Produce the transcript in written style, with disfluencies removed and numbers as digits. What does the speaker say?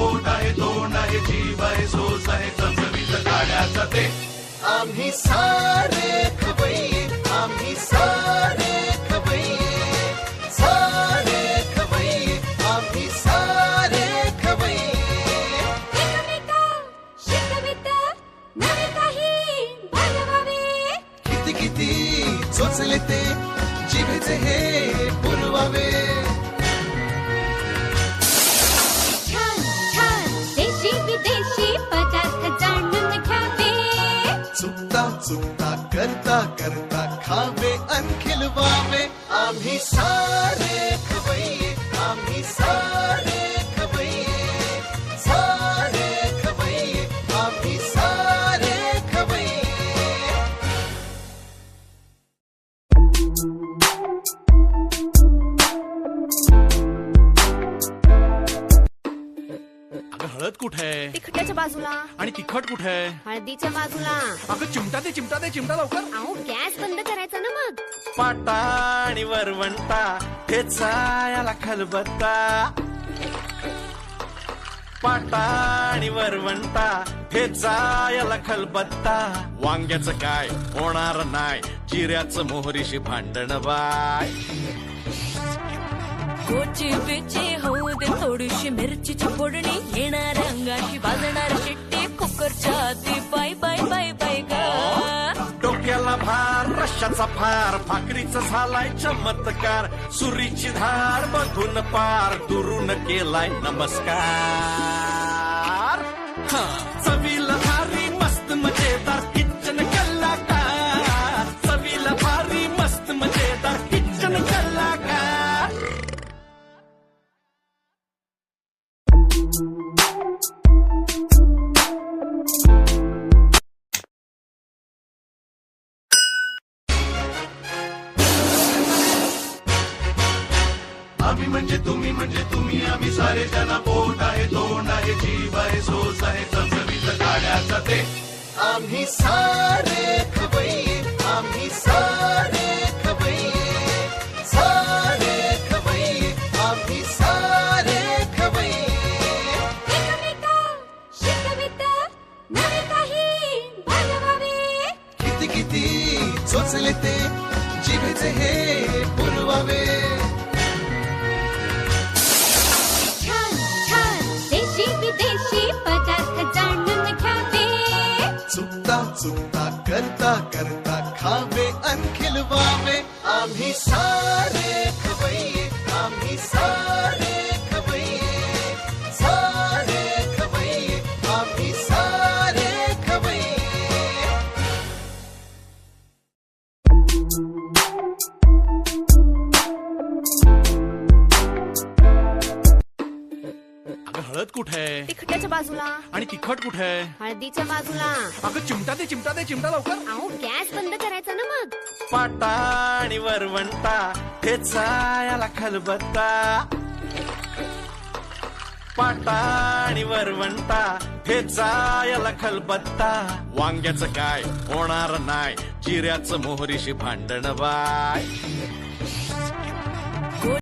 पोट आहे, तोंड आहे, जीभ आहे, सोस आहे, चमचमीत गाण्याचा ते आम्ही सारे खवय्ये, आम्ही सारे खवय्ये, सारे खवय्ये, आम्ही सारे खवय्ये. एकमेका शिकवित नवे काही बनवावे, किती किती चोचले ते जिभेचे हे पुरवावे. छान छान देशी विदेशी पदार्थ जाणून घ्यावे, चुकता चुकता करता करता खावे अन खिलवावे. आम्ही सारे खवय्ये, आम्ही सारे खवय्ये, सारे खवय्ये, आम्ही सारे खवय्ये. अगं हळद कुठे आहे तिखटाच्या बाजूला आणि तिखट कुठे आहे? हळदीच्या बाजूला. अगं चिमटा दे चिमटा दे चिमटा लवकर. अहो गॅस बंद करायचा ना मग. पाटा आणि वरवंटा ठेचायाला खलबत्ता, पाटा आणि वरवंटा ठेचायाला खलबत्ता. वांग्याचं काय होणार नाही, जिऱ्याचं मोहरीशी भांडण बाय. कोची बिची होऊ दे थोडीशी मिरचीची फोडणी, येणार अंगाची वाजणार शिट्टी, कुकरच्या आधी बाय बाय बाय बाय ग. डोक्याला भार रश्याचा फार, भाकरीचा झालाय चमत्कार, सुरीची धार बघून पार, दुरून केलाय नमस्कार. चवीला भारी मस्त मजेदार किचन कलाकार, चवीला भारी मस्त मजेदार किचन कलाकार. आम्ही म्हणजे तुम्ही आम्ही सारे ज्यांना पोट आहे, तोंड आहे, जीभ आहे, सोस आहे, चमचमीत गाण्याचा ते आम्ही सारे खवय्ये, आम्ही सारे खवय्ये, सारे खवय्ये, आम्ही सारे खवय्ये. एकमेका शिकवित नवे काही बनवावे, किती किती चोचले ते जिभेचे हे पुरवावे. छान छान देशी विदेशी पदार्थ जाणून घ्यावे, चुकता चुकता करता करता खावे अन खिलवावे. आम्ही सारे खवय्ये, आम्ही सारे खवय्ये, सारे खवय्ये, आम्ही सारे खवय्ये. अगं हळद कुठे आहे तिखटाच्या बाजूला. आणि तिखट कुठे आहे? हळदीच्या बाजूला. अगं चिमटा दे चिमटा लवकर. अहो गॅस बंद करायचा ना मग. पाटा आणि वरवंटा ठेचायाला खलबत्ता, पाटा आणि वरवंटा ठेचायाला खलबत्ता. वांग्याचं काय होणार नाही, जिऱ्याचं मोहरीशी भांडण बाय.